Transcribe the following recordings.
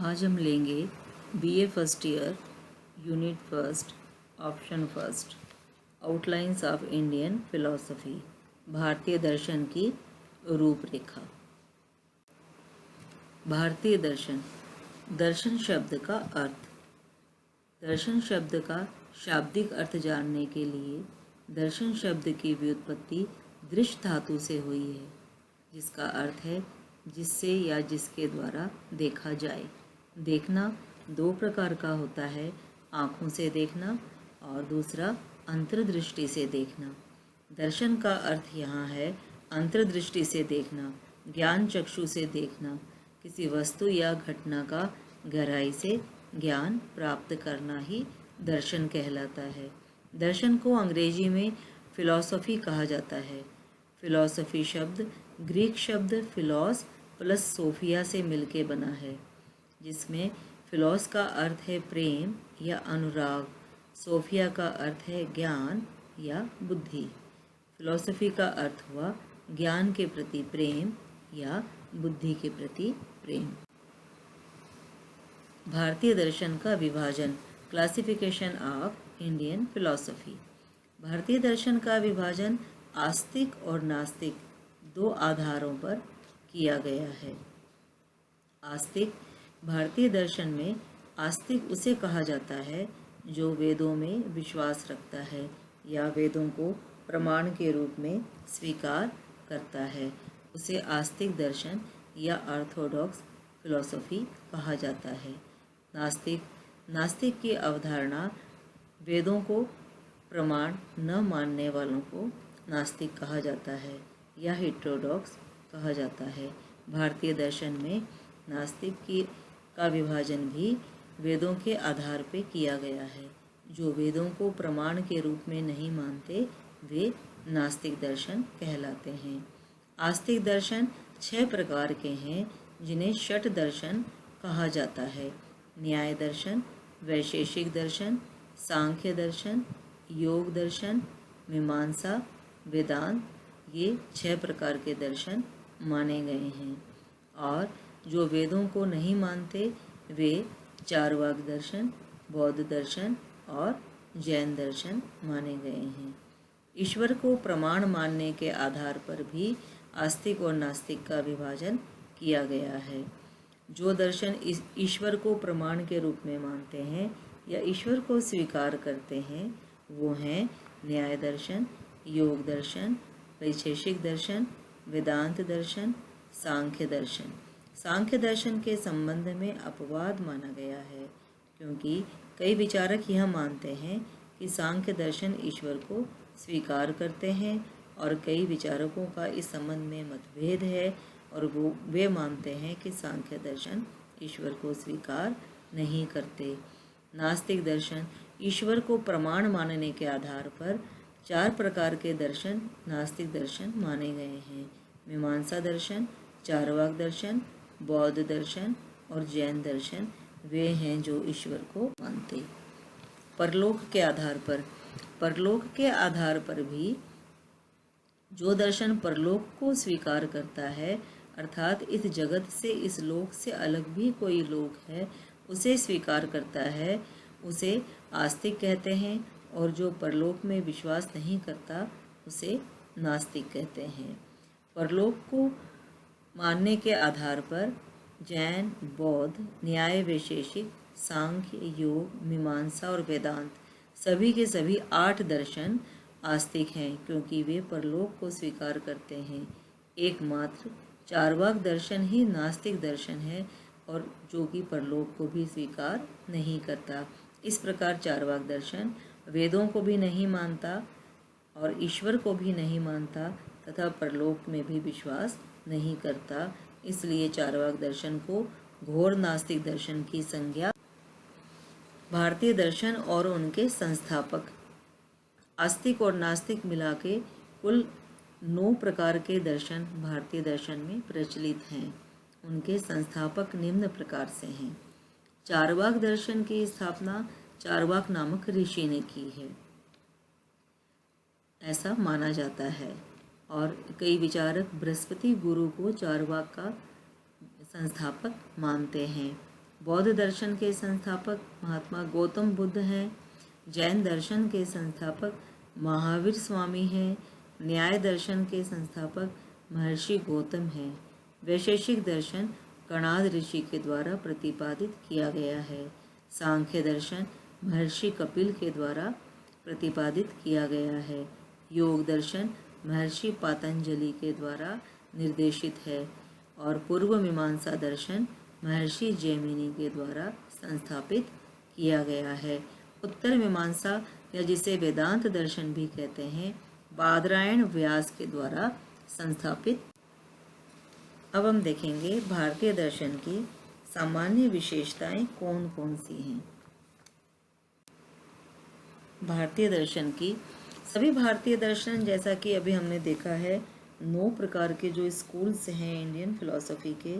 आज हम लेंगे BA first year unit first option first outlines of Indian philosophy भारतीय दर्शन की रूपरेखा। भारतीय दर्शन। दर्शन शब्द का अर्थ। दर्शन शब्द का शाब्दिक अर्थ जानने के लिए दर्शन शब्द की व्युत्पत्ति दृश्य धातु से हुई है, जिसका अर्थ है जिससे या जिसके द्वारा देखा जाए। देखना दो प्रकार का होता है, आँखों से देखना और दूसरा अंतर्दृष्टि से देखना। दर्शन का अर्थ यहाँ है अंतर्दृष्टि से देखना, ज्ञान चक्षु से देखना, किसी वस्तु या घटना का गहराई से ज्ञान प्राप्त करना ही दर्शन कहलाता है। दर्शन को अंग्रेजी में फिलॉसफी कहा जाता है। फिलॉसफी शब्द ग्रीक शब्द फिलॉस प्लस सोफिया से मिलके बना है, जिसमें फिलॉस का अर्थ है प्रेम या अनुराग, सोफिया का अर्थ है ज्ञान या बुद्धि। फिलॉसफी का अर्थ हुआ ज्ञान के प्रति प्रेम या बुद्धि के प्रति प्रेम। भारतीय दर्शन का विभाजन, क्लासिफिकेशन ऑफ इंडियन फिलॉसफी। भारतीय दर्शन का विभाजन आस्तिक और नास्तिक दो आधारों पर किया गया है। आस्तिक। भारतीय दर्शन में आस्तिक उसे कहा जाता है जो वेदों में विश्वास रखता है या वेदों को प्रमाण के रूप में स्वीकार करता है, उसे आस्तिक दर्शन या ऑर्थोडॉक्स फिलॉसफी कहा जाता है। नास्तिक। नास्तिक की अवधारणा वेदों को प्रमाण न मानने वालों को नास्तिक कहा जाता है या हेटेरोडॉक्स कहा जाता है। भारतीय दर्शन में नास्तिक का विभाजन भी वेदों के आधार पर किया गया है। जो वेदों को प्रमाण के रूप में नहीं मानते वे नास्तिक दर्शन कहलाते हैं। आस्तिक दर्शन 6 प्रकार के हैं, जिन्हें षट दर्शन कहा जाता है। न्याय दर्शन, वैशेषिक दर्शन, सांख्य दर्शन, योग दर्शन, मीमांसा, वेदांत, ये 6 प्रकार के दर्शन माने गए हैं। और जो वेदों को नहीं मानते वे चारवाक दर्शन, बौद्ध दर्शन और जैन दर्शन माने गए हैं। ईश्वर को प्रमाण मानने के आधार पर भी आस्तिक और नास्तिक का विभाजन किया गया है। जो दर्शन ईश्वर को प्रमाण के रूप में मानते हैं या ईश्वर को स्वीकार करते हैं वो हैं न्याय दर्शन, योग दर्शन, वैशेषिक दर्शन, वेदांत दर्शन, सांख्य दर्शन। सांख्य दर्शन के संबंध में अपवाद माना गया है, क्योंकि कई विचारक यह मानते हैं कि सांख्य दर्शन ईश्वर को स्वीकार करते हैं और कई विचारकों का इस संबंध में मतभेद है और वे मानते हैं कि सांख्य दर्शन ईश्वर को स्वीकार नहीं करते। नास्तिक दर्शन ईश्वर को प्रमाण मानने के आधार पर 4 प्रकार के दर्शन नास्तिक दर्शन माने गए हैं। मीमांसा दर्शन, चारवाक दर्शन, बौद्ध दर्शन और जैन दर्शन वे हैं जो ईश्वर को मानते। परलोक के आधार पर। परलोक के आधार पर भी जो दर्शन परलोक को स्वीकार करता है, अर्थात इस जगत से, इस लोक से अलग भी कोई लोक है, उसे स्वीकार करता है, उसे आस्तिक कहते हैं। और जो परलोक में विश्वास नहीं करता उसे नास्तिक कहते हैं। परलोक को मानने के आधार पर जैन, बौद्ध, न्याय वैशेषिक, सांख्य, योग, मीमांसा और वेदांत सभी के सभी 8 दर्शन आस्तिक हैं, क्योंकि वे परलोक को स्वीकार करते हैं। एकमात्र चारवाक दर्शन ही नास्तिक दर्शन है और जो कि परलोक को भी स्वीकार नहीं करता। इस प्रकार चारवाक दर्शन वेदों को भी नहीं मानता और ईश्वर को भी नहीं मानता तथा परलोक में भी विश्वास नहीं करता, इसलिए चारवाक दर्शन को घोर नास्तिक दर्शन की संज्ञा। भारतीय दर्शन और उनके संस्थापक। आस्तिक और नास्तिक मिला के कुल 9 प्रकार के दर्शन भारतीय दर्शन में प्रचलित हैं। उनके संस्थापक निम्न प्रकार से हैं। चारवाक दर्शन की स्थापना चारवाक नामक ऋषि ने की है, ऐसा माना जाता है और कई विचारक बृहस्पति गुरु को चारवाक का संस्थापक मानते हैं। बौद्ध दर्शन के संस्थापक महात्मा गौतम बुद्ध हैं। जैन दर्शन के संस्थापक महावीर स्वामी हैं। न्याय दर्शन के संस्थापक महर्षि गौतम हैं। वैशेषिक दर्शन कणाद ऋषि के द्वारा प्रतिपादित किया गया है। सांख्य दर्शन महर्षि कपिल के द्वारा प्रतिपादित किया गया है। योग दर्शन महर्षि पातंजलि के द्वारा निर्देशित है और पूर्व मीमांसा दर्शन महर्षि जैमिनी के द्वारा संस्थापित किया गया है। उत्तर मीमांसा या जिसे वेदांत दर्शन भी कहते हैं, बादरायण व्यास के द्वारा संस्थापित। अब हम देखेंगे भारतीय दर्शन की सामान्य विशेषताएं कौन कौन सी हैं। भारतीय दर्शन की सभी भारतीय दर्शन, जैसा कि अभी हमने देखा है, 9 प्रकार के जो स्कूल्स हैं इंडियन फिलॉसफी के,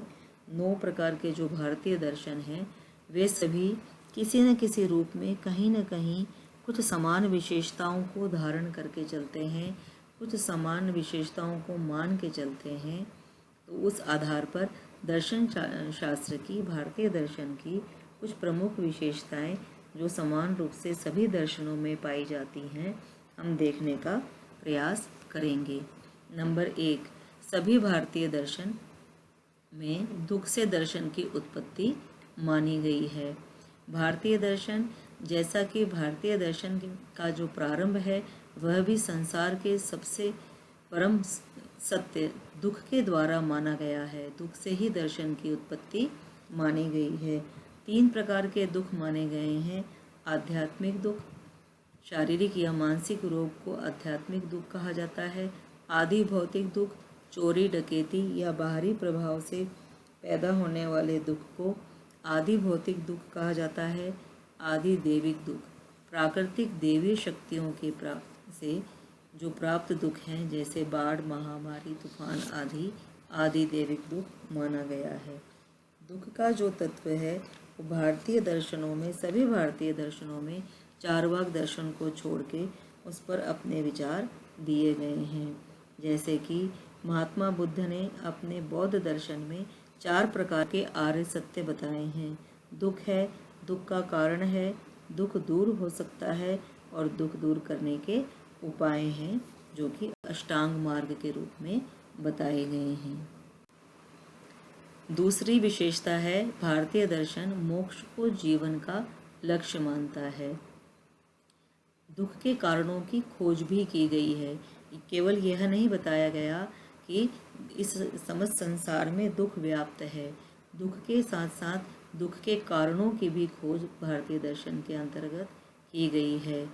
9 प्रकार के जो भारतीय दर्शन हैं, वे सभी किसी न किसी रूप में कहीं न कहीं कुछ समान विशेषताओं को धारण करके चलते हैं, कुछ समान विशेषताओं को मान के चलते हैं। तो उस आधार पर दर्शन शास्त्र की, भारतीय दर्शन की कुछ प्रमुख विशेषताएं जो समान रूप से सभी दर्शनों में पाई जाती हैं, हम देखने का प्रयास करेंगे। नंबर 1, सभी भारतीय दर्शन में दुख से दर्शन की उत्पत्ति मानी गई है। भारतीय दर्शन, जैसा कि भारतीय दर्शन का जो प्रारंभ है वह भी संसार के सबसे परम सत्य दुख के द्वारा माना गया है। दुख से ही दर्शन की उत्पत्ति मानी गई है। 3 प्रकार के दुख माने गए हैं। आध्यात्मिक दुख, शारीरिक या मानसिक रोग को आध्यात्मिक दुख कहा जाता है। आदि भौतिक दुख, चोरी डकैती या बाहरी प्रभाव से पैदा होने वाले दुख को आदि भौतिक दुख कहा जाता है। आदि दैविक दुख, प्राकृतिक देवीय शक्तियों के से जो प्राप्त दुख हैं, जैसे बाढ़, महामारी, तूफान आदि, आदि दैविक दुख माना गया है। दुख का जो तत्व है वो भारतीय दर्शनों में, सभी भारतीय दर्शनों में चारवाक दर्शन को छोड़ के उस पर अपने विचार दिए गए हैं। जैसे कि महात्मा बुद्ध ने अपने बौद्ध दर्शन में 4 प्रकार के आर्य सत्य बताए हैं। दुख है, दुख का कारण है, दुख दूर हो सकता है और दुख दूर करने के उपाय हैं, जो कि अष्टांग मार्ग के रूप में बताए गए हैं। दूसरी विशेषता है, भारतीय दर्शन मोक्ष को जीवन का लक्ष्य मानता है। दुख के कारणों की खोज भी की गई है। केवल यह नहीं बताया गया कि इस समस्त संसार में दुख व्याप्त है, दुख के साथ साथ दुख के कारणों की भी खोज भारतीय दर्शन के अंतर्गत की गई है।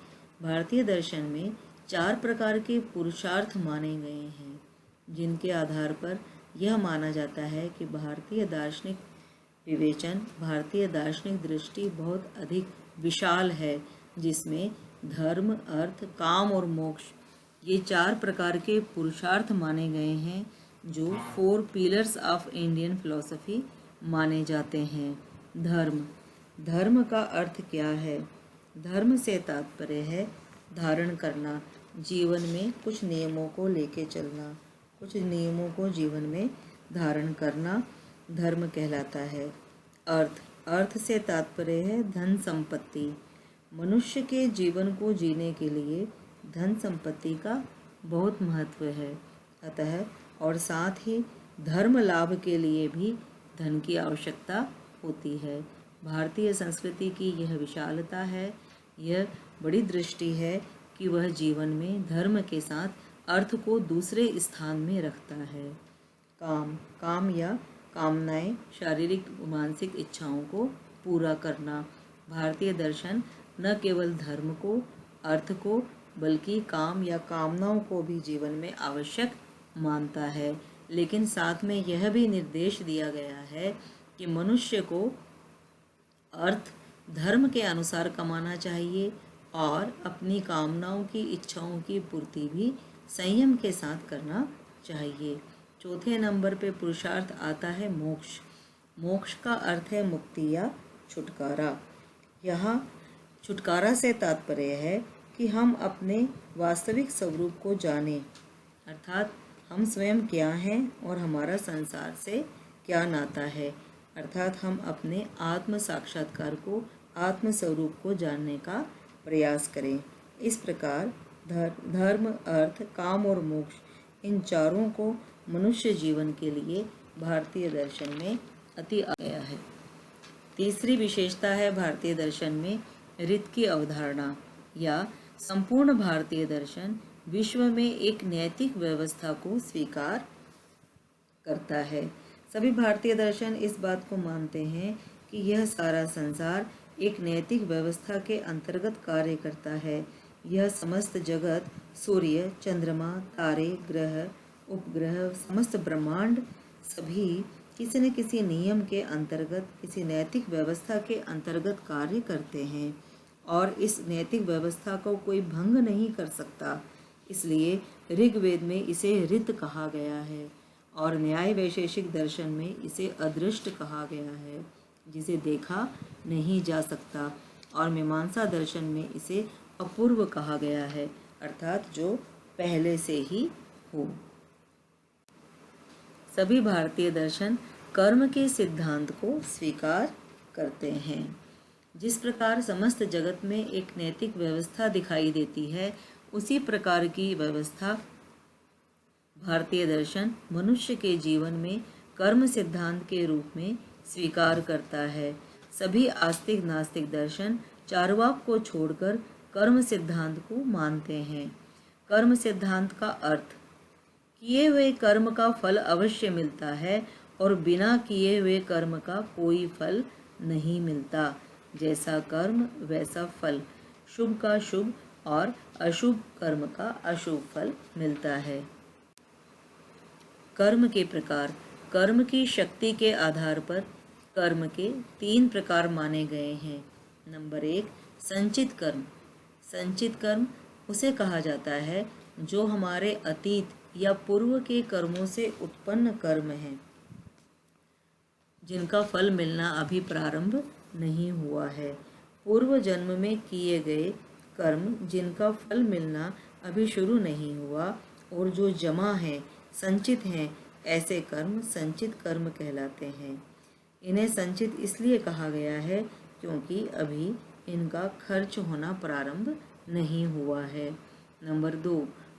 भारतीय दर्शन में 4 प्रकार के पुरुषार्थ माने गए हैं, जिनके आधार पर यह माना जाता है कि भारतीय दार्शनिक विवेचन, भारतीय दार्शनिक दृष्टि बहुत अधिक विशाल है, जिसमें धर्म, अर्थ, काम और मोक्ष, ये 4 प्रकार के पुरुषार्थ माने गए हैं, जो 4 पिलर्स ऑफ इंडियन फिलॉसफी माने जाते हैं। धर्म, धर्म का अर्थ क्या है? धर्म से तात्पर्य है धारण करना, जीवन में कुछ नियमों को लेके चलना, कुछ नियमों को जीवन में धारण करना धर्म कहलाता है। अर्थ, अर्थ से तात्पर्य है धन संपत्ति। मनुष्य के जीवन को जीने के लिए धन संपत्ति का बहुत महत्व है। अतः और साथ ही धर्म लाभ के लिए भी धन की आवश्यकता होती है। भारतीय संस्कृति की यह विशालता है, यह बड़ी दृष्टि है कि वह जीवन में धर्म के साथ अर्थ को दूसरे स्थान में रखता है। काम, काम या कामनाएं, शारीरिक मानसिक इच्छाओं को पूरा करना। भारतीय दर्शन न केवल धर्म को, अर्थ को, बल्कि काम या कामनाओं को भी जीवन में आवश्यक मानता है, लेकिन साथ में यह भी निर्देश दिया गया है कि मनुष्य को अर्थ धर्म के अनुसार कमाना चाहिए और अपनी कामनाओं की, इच्छाओं की पूर्ति भी संयम के साथ करना चाहिए। चौथे नंबर पे पुरुषार्थ आता है मोक्ष। मोक्ष का अर्थ है मुक्ति या छुटकारा। यहाँ छुटकारा से तात्पर्य है कि हम अपने वास्तविक स्वरूप को जानें, अर्थात हम स्वयं क्या हैं और हमारा संसार से क्या नाता है। अर्थात हम अपने आत्म साक्षात्कार को, आत्म स्वरूप को जानने का प्रयास करें। इस प्रकार धर्म, अर्थ, काम और मोक्ष, इन चारों को मनुष्य जीवन के लिए भारतीय दर्शन में अति आ गया है। तीसरी विशेषता है भारतीय दर्शन में रीत की अवधारणा, या संपूर्ण भारतीय दर्शन विश्व में एक नैतिक व्यवस्था को स्वीकार करता है। सभी भारतीय दर्शन इस बात को मानते हैं कि यह सारा संसार एक नैतिक व्यवस्था के अंतर्गत कार्य करता है। यह समस्त जगत, सूर्य, चंद्रमा, तारे, ग्रह, उपग्रह, समस्त ब्रह्मांड, सभी किसी न किसी नियम के अंतर्गत, किसी नैतिक व्यवस्था के अंतर्गत कार्य करते हैं और इस नैतिक व्यवस्था को कोई भंग नहीं कर सकता। इसलिए ऋग्वेद में इसे ऋत कहा गया है और न्याय वैशेषिक दर्शन में इसे अदृष्ट कहा गया है, जिसे देखा नहीं जा सकता, और मीमांसा दर्शन में इसे अपूर्व कहा गया है, अर्थात जो पहले से ही हो। सभी भारतीय दर्शन कर्म के सिद्धांत को स्वीकार करते हैं। जिस प्रकार समस्त जगत में एक नैतिक व्यवस्था दिखाई देती है, उसी प्रकार की व्यवस्था भारतीय दर्शन मनुष्य के जीवन में कर्म सिद्धांत के रूप में स्वीकार करता है। सभी आस्तिक नास्तिक दर्शन चार्वाक को छोड़कर कर्म सिद्धांत को मानते हैं। कर्म सिद्धांत का अर्थ, किए हुए कर्म का फल अवश्य मिलता है और बिना किए हुए कर्म का कोई फल नहीं मिलता। जैसा कर्म वैसा फल, शुभ का शुभ और अशुभ कर्म का अशुभ फल मिलता है। कर्म के प्रकार, कर्म की शक्ति के आधार पर कर्म के 3 प्रकार माने गए हैं। नंबर 1, संचित कर्म। संचित कर्म उसे कहा जाता है जो हमारे अतीत या पूर्व के कर्मों से उत्पन्न कर्म हैं, जिनका फल मिलना अभी प्रारंभ नहीं हुआ है। पूर्व जन्म में किए गए कर्म जिनका फल मिलना अभी शुरू नहीं हुआ और जो जमा है, संचित हैं, ऐसे कर्म संचित कर्म कहलाते हैं। इन्हें संचित इसलिए कहा गया है क्योंकि अभी इनका खर्च होना प्रारंभ नहीं हुआ है। नंबर 2,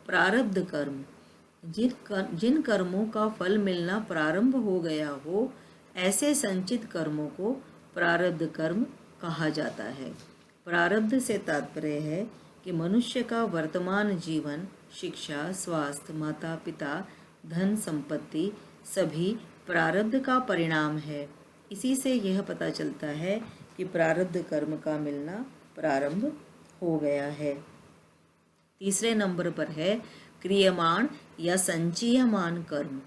प्रारब्ध कर्म। जिन कर्मों का फल मिलना प्रारंभ हो गया हो, ऐसे संचित कर्मों को प्रारब्ध कर्म कहा जाता है। प्रारब्ध से तात्पर्य है कि मनुष्य का वर्तमान जीवन, शिक्षा, स्वास्थ्य, माता पिता, धन संपत्ति सभी प्रारब्ध का परिणाम है। इसी से यह पता चलता है कि प्रारब्ध कर्म का मिलना प्रारंभ हो गया है। तीसरे नंबर पर है क्रियमाण या संचयमान कर्म।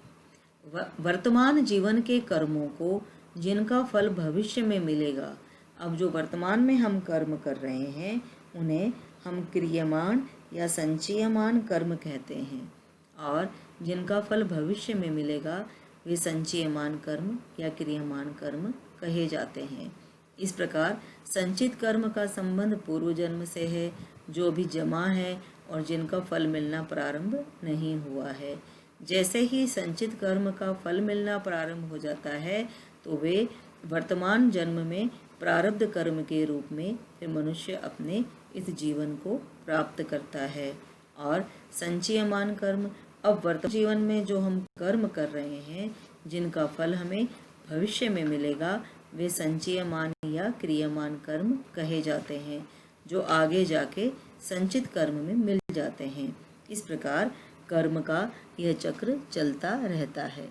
वर्तमान जीवन के कर्मों को जिनका फल भविष्य में मिलेगा। अब जो वर्तमान में हम कर्म कर रहे हैं उन्हें हम क्रियमाण या संचयमान कर्म कहते हैं, और जिनका फल भविष्य में मिलेगा वे संचयमान कर्म या क्रियमाण कर्म कहे जाते हैं। इस प्रकार संचित कर्म का संबंध पूर्व जन्म से है, जो भी जमा है और जिनका फल मिलना प्रारंभ नहीं हुआ है। जैसे ही संचित कर्म का फल मिलना प्रारंभ हो जाता है तो वे वर्तमान जन्म में प्रारब्ध कर्म के रूप में फिर मनुष्य अपने इस जीवन को प्राप्त करता है। और संचयमान कर्म, अब वर्तमान जीवन में जो हम कर्म कर रहे हैं जिनका फल हमें भविष्य में मिलेगा, वे संचयमान या क्रियमान कर्म कहे जाते हैं, जो आगे जाके संचित कर्म में मिल जाते हैं। इस प्रकार कर्म का यह चक्र चलता रहता है।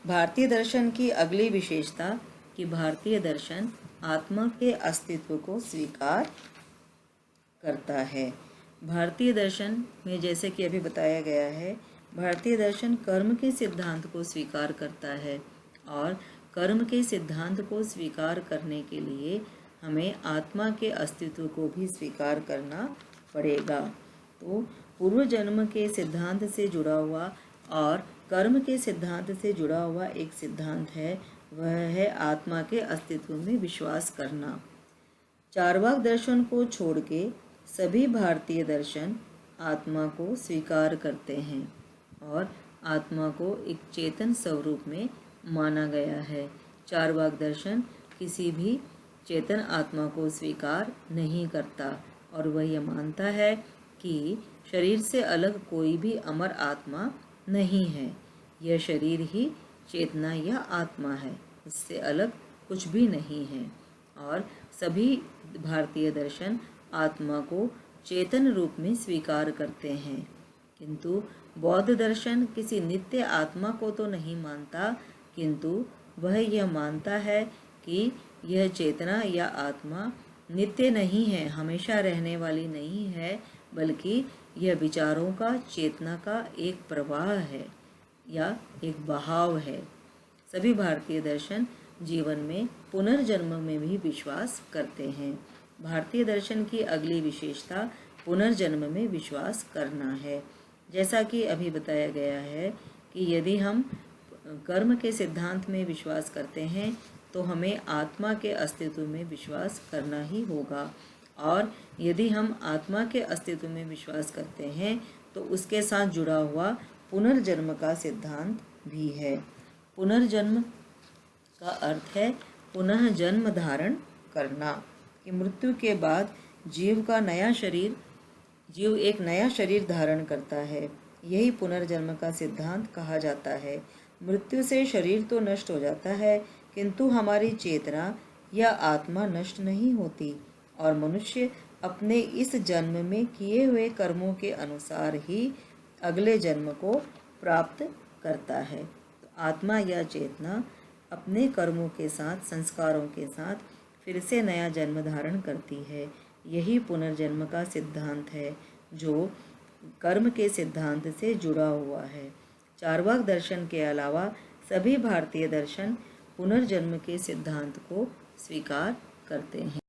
भारतीय दर्शन की अगली विशेषता कि भारतीय दर्शन आत्मा के अस्तित्व को स्वीकार करता है। भारतीय दर्शन में जैसे कि अभी बताया गया है, भारतीय दर्शन कर्म के सिद्धांत को स्वीकार करता है और कर्म के सिद्धांत को स्वीकार करने के लिए हमें आत्मा के अस्तित्व को भी स्वीकार करना पड़ेगा। तो पूर्व जन्म के सिद्धांत से जुड़ा हुआ और कर्म के सिद्धांत से जुड़ा हुआ एक सिद्धांत है, वह है आत्मा के अस्तित्व में विश्वास करना। चार्वाक दर्शन को छोड़ के सभी भारतीय दर्शन आत्मा को स्वीकार करते हैं और आत्मा को एक चेतन स्वरूप में माना गया है। चार्वाक दर्शन किसी भी चेतन आत्मा को स्वीकार नहीं करता और वह यह मानता है कि शरीर से अलग कोई भी अमर आत्मा नहीं है। यह शरीर ही चेतना या आत्मा है, इससे अलग कुछ भी नहीं है। और सभी भारतीय दर्शन आत्मा को चेतन रूप में स्वीकार करते हैं, किंतु बौद्ध दर्शन किसी नित्य आत्मा को तो नहीं मानता, किंतु वह यह मानता है कि यह चेतना या आत्मा नित्य नहीं है, हमेशा रहने वाली नहीं है, बल्कि यह विचारों का, चेतना का एक प्रवाह है या एक बहाव है। सभी भारतीय दर्शन जीवन में पुनर्जन्म में भी विश्वास करते हैं। भारतीय दर्शन की अगली विशेषता पुनर्जन्म में विश्वास करना है। जैसा कि अभी बताया गया है कि यदि हम कर्म के सिद्धांत में विश्वास करते हैं तो हमें आत्मा के अस्तित्व में विश्वास करना ही होगा, और यदि हम आत्मा के अस्तित्व में विश्वास करते हैं तो उसके साथ जुड़ा हुआ पुनर्जन्म का सिद्धांत भी है। पुनर्जन्म का अर्थ है पुनः जन्म धारण करना, कि मृत्यु के बाद जीव एक नया शरीर धारण करता है। यही पुनर्जन्म का सिद्धांत कहा जाता है। मृत्यु से शरीर तो नष्ट हो जाता है, किंतु हमारी चेतना या आत्मा नष्ट नहीं होती, और मनुष्य अपने इस जन्म में किए हुए कर्मों के अनुसार ही अगले जन्म को प्राप्त करता है। तो आत्मा या चेतना अपने कर्मों के साथ, संस्कारों के साथ फिर से नया जन्म धारण करती है। यही पुनर्जन्म का सिद्धांत है, जो कर्म के सिद्धांत से जुड़ा हुआ है। चार्वाक दर्शन के अलावा सभी भारतीय दर्शन पुनर्जन्म के सिद्धांत को स्वीकार करते हैं।